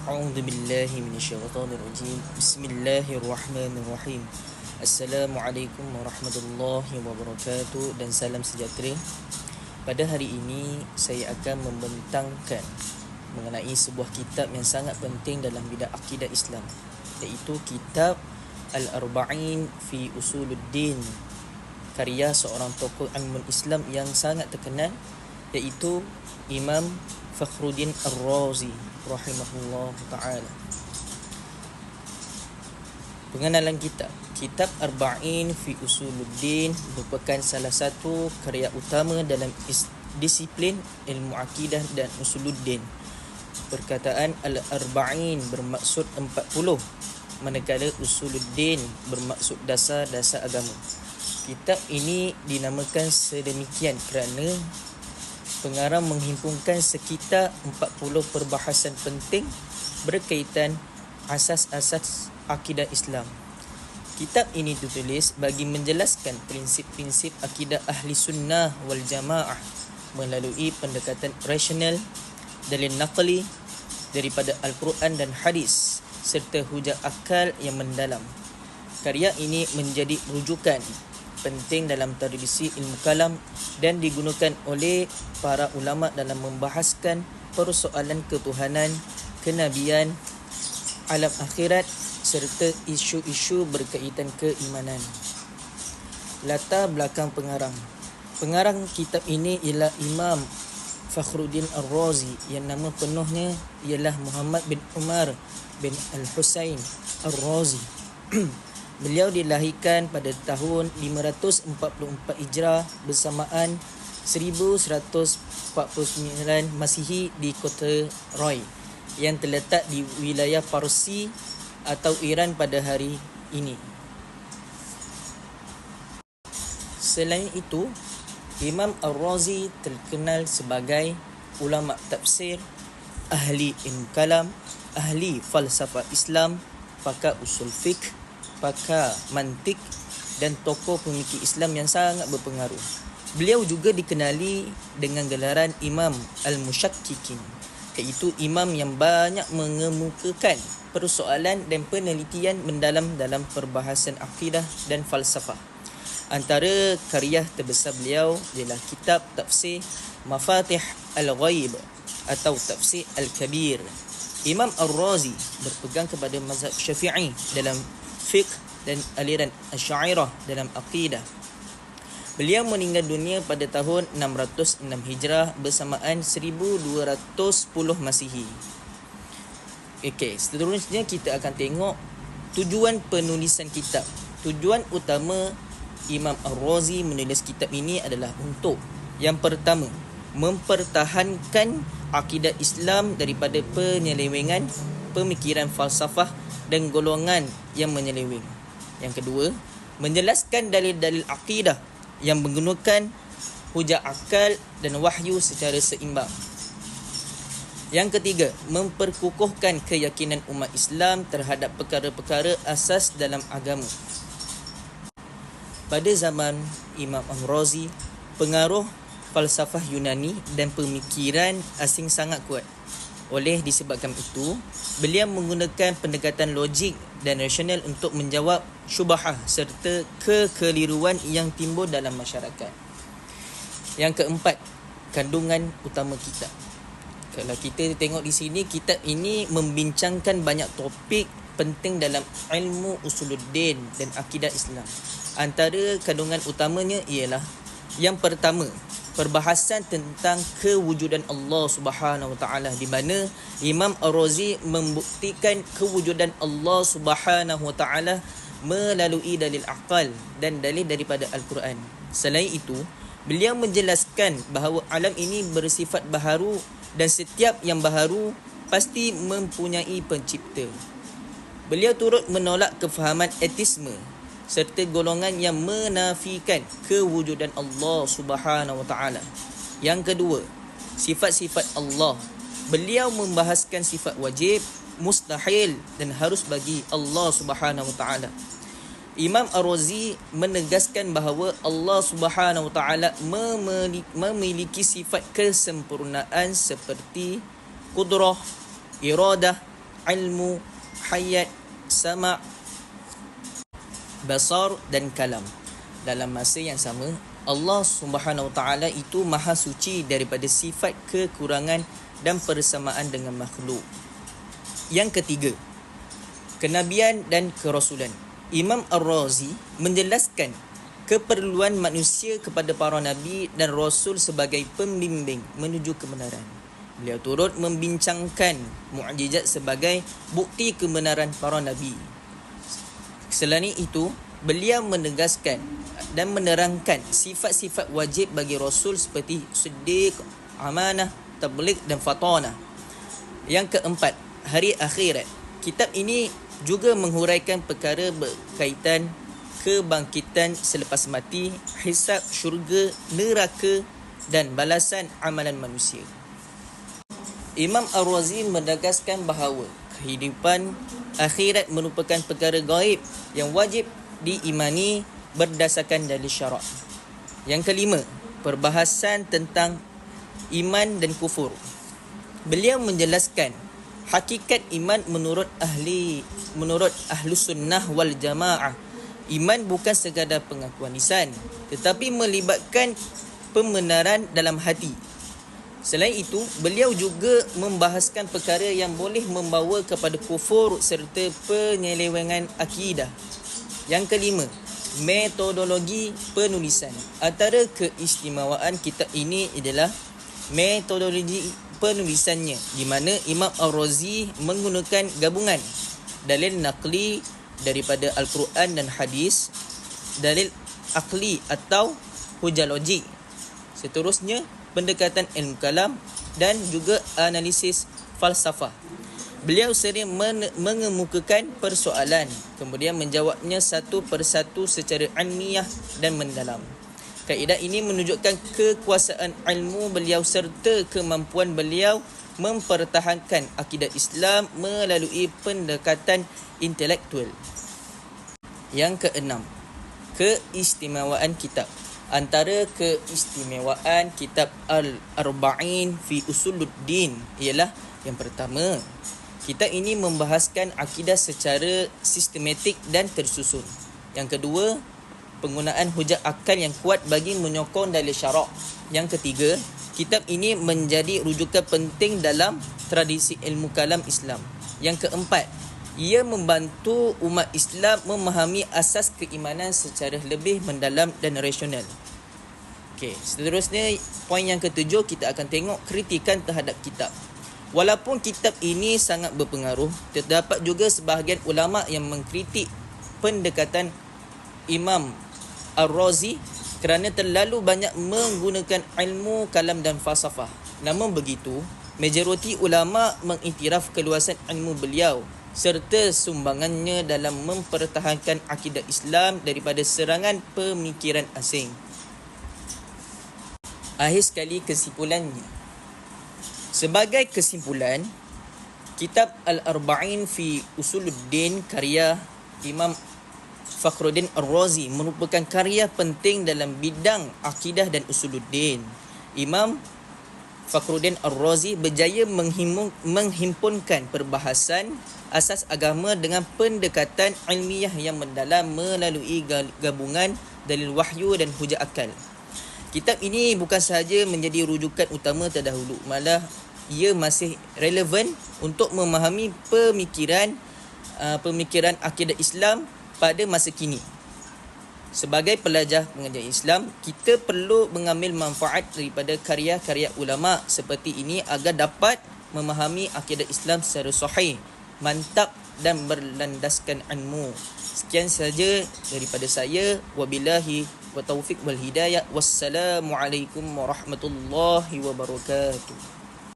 A'udzu billahi minasyaitonir rajim. Bismillahirrahmanirrahim. Assalamualaikum warahmatullahi wabarakatuh dan salam sejahtera. Pada hari ini saya akan membentangkan mengenai sebuah kitab yang sangat penting dalam bidang akidah Islam, iaitu kitab Al-Arba'in fi Usuluddin, karya seorang tokoh ilmu Islam yang sangat terkenal, iaitu Imam Fakhruddin Ar-Razi rahimahullah ta'ala. Pengenalan kitab Arba'in fi Usuluddin merupakan salah satu karya utama dalam disiplin ilmu akidah dan usuluddin. Perkataan Al-Arba'in bermaksud 40, manakala Usuluddin bermaksud dasar-dasar agama. Kitab ini dinamakan sedemikian kerana pengarang menghimpunkan sekitar 40 perbahasan penting berkaitan asas-asas akidah Islam. Kitab ini ditulis bagi menjelaskan prinsip-prinsip akidah ahli sunnah wal jamaah melalui pendekatan rasional, dalil naqli daripada Al-Quran dan hadis serta hujah akal yang mendalam. Karya ini menjadi rujukan penting dalam tradisi ilmu kalam dan digunakan oleh para ulama dalam membahaskan persoalan ketuhanan, kenabian, alam akhirat serta isu-isu berkaitan keimanan. Latar belakang pengarang kitab ini ialah Imam Fakhruddin Ar-Razi yang nama penuhnya ialah Muhammad bin Umar bin Al-Husain Ar-Razi. Beliau dilahirkan pada tahun 544 Hijrah bersamaan 1149 Masihi di kota Roy yang terletak di wilayah Parsi atau Iran pada hari ini. Selain itu, Imam Ar-Razi terkenal sebagai ulama tafsir, ahli ilmu kalam, ahli falsafah Islam, pakar usul fiqh, pakar mantik dan tokoh pemikir Islam yang sangat berpengaruh. Beliau juga dikenali dengan gelaran Imam Al-Musyakkikin, iaitu imam yang banyak mengemukakan persoalan dan penelitian mendalam dalam perbahasan akidah dan falsafah. Antara karya terbesar beliau ialah kitab tafsir Mafatih Al-Ghaib atau tafsir Al-Kabir. Imam Ar-Razi berpegang kepada mazhab Syafi'i dalam fiqh dan aliran Asy'ariyah dalam akidah. Beliau meninggal dunia pada tahun 606 Hijrah bersamaan 1210 Masihi. Okey, seterusnya kita akan tengok tujuan penulisan kitab. Tujuan utama Imam Ar-Razi menulis kitab ini adalah untuk, yang pertama, mempertahankan akidah Islam daripada penyelewengan pemikiran falsafah dan golongan yang menyeleweng. Yang kedua, menjelaskan dalil-dalil akidah yang menggunakan hujah akal dan wahyu secara seimbang. Yang ketiga, memperkukuhkan keyakinan umat Islam terhadap perkara-perkara asas dalam agama. Pada zaman Imam Ar-Razi, pengaruh falsafah Yunani dan pemikiran asing sangat kuat. Oleh disebabkan itu, beliau menggunakan pendekatan logik dan rasional untuk menjawab syubhah serta kekeliruan yang timbul dalam masyarakat. Yang keempat, kandungan utama kitab. Kalau kita tengok di sini, kitab ini membincangkan banyak topik penting dalam ilmu usuluddin dan akidah Islam. Antara kandungan utamanya ialah yang pertama, perbahasan tentang kewujudan Allah Subhanahu Wa Taala, di mana Imam Ar-Razi membuktikan kewujudan Allah Subhanahu Wa Taala melalui dalil akal dan dalil daripada Al-Quran. Selain itu, beliau menjelaskan bahawa alam ini bersifat baharu dan setiap yang baharu pasti mempunyai pencipta. Beliau turut menolak kefahaman etisme serta golongan yang menafikan kewujudan Allah Subhanahu Wa Taala. Yang kedua, sifat-sifat Allah. Beliau membahaskan sifat wajib, mustahil dan harus bagi Allah Subhanahu Wa Taala. Imam Ar-Razi menegaskan bahawa Allah Subhanahu Wa Taala memiliki sifat kesempurnaan seperti qudrah, iradah, ilmu, hayat, sama', basar dan kalam. Dalam masa yang sama, Allah Subhanahu Wa Taala itu maha suci daripada sifat kekurangan dan persamaan dengan makhluk. Yang ketiga, kenabian dan kerasulan. Imam Ar-Razi menjelaskan keperluan manusia kepada para nabi dan rasul sebagai pembimbing menuju kebenaran. Beliau turut membincangkan mukjizat sebagai bukti kebenaran para nabi. Selain itu, beliau menegaskan dan menerangkan sifat-sifat wajib bagi rasul seperti siddiq, amanah, tabligh dan fatanah. Yang keempat, hari akhirat. Kitab ini juga menghuraikan perkara berkaitan kebangkitan selepas mati, hisab, syurga, neraka dan balasan amalan manusia. Imam Ar-Razi menegaskan bahawa kehidupan akhirat merupakan perkara gaib yang wajib diimani berdasarkan dalil syarak. Yang kelima, perbahasan tentang iman dan kufur. Beliau menjelaskan hakikat iman menurut Ahlus Sunnah wal Jamaah. Iman bukan sekadar pengakuan lisan, tetapi melibatkan pembenaran dalam hati. Selain itu, beliau juga membahaskan perkara yang boleh membawa kepada kufur serta penyelewengan akidah. Yang kelima, metodologi penulisan. Antara keistimewaan kitab ini adalah metodologi penulisannya, di mana Imam Ar-Razi menggunakan gabungan dalil naqli daripada Al-Quran dan hadis, dalil akli atau hujah logik, seterusnya pendekatan ilmu kalam dan juga analisis falsafah. Beliau sering mengemukakan persoalan, kemudian menjawabnya satu persatu secara ilmiah dan mendalam. Kaedah ini menunjukkan kekuasaan ilmu beliau serta kemampuan beliau mempertahankan akidah Islam melalui pendekatan intelektual. Yang keenam, keistimewaan kitab. Antara keistimewaan kitab Al-Arba'in fi Usuluddin ialah yang pertama, kitab ini membahaskan akidah secara sistematik dan tersusun. Yang kedua, penggunaan hujah akal yang kuat bagi menyokong dalil syarak. Yang ketiga, kitab ini menjadi rujukan penting dalam tradisi ilmu kalam Islam. Yang keempat, ia membantu umat Islam memahami asas keimanan secara lebih mendalam dan rasional. Okey, seterusnya poin yang ketujuh, kita akan tengok kritikan terhadap kitab. Walaupun kitab ini sangat berpengaruh, terdapat juga sebahagian ulama yang mengkritik pendekatan Imam Ar-Razi kerana terlalu banyak menggunakan ilmu kalam dan falsafah. Namun begitu, majoriti ulama mengiktiraf keluasan ilmu beliau serta sumbangannya dalam mempertahankan akidah Islam daripada serangan pemikiran asing. Akhir sekali, kesimpulannya. Sebagai kesimpulan, kitab Al-Arba'in fi Usuluddin karya Imam Fakhruddin Ar-Razi merupakan karya penting dalam bidang akidah dan usuluddin. Imam Fakhruddin Ar-Razi berjaya menghimpunkan perbahasan asas agama dengan pendekatan ilmiah yang mendalam melalui gabungan dalil wahyu dan hujah akal. Kitab ini bukan sahaja menjadi rujukan utama terdahulu, malah ia masih relevan untuk memahami pemikiran akidah Islam pada masa kini. Sebagai pelajar pengajian Islam, kita perlu mengambil manfaat daripada karya-karya ulama seperti ini agar dapat memahami akidah Islam secara sahih, mantap dan berlandaskan ilmu. Sekian saja daripada saya. Wabillahi wa taufiq wal hidayah. Wassalamualaikum warahmatullahi wabarakatuh.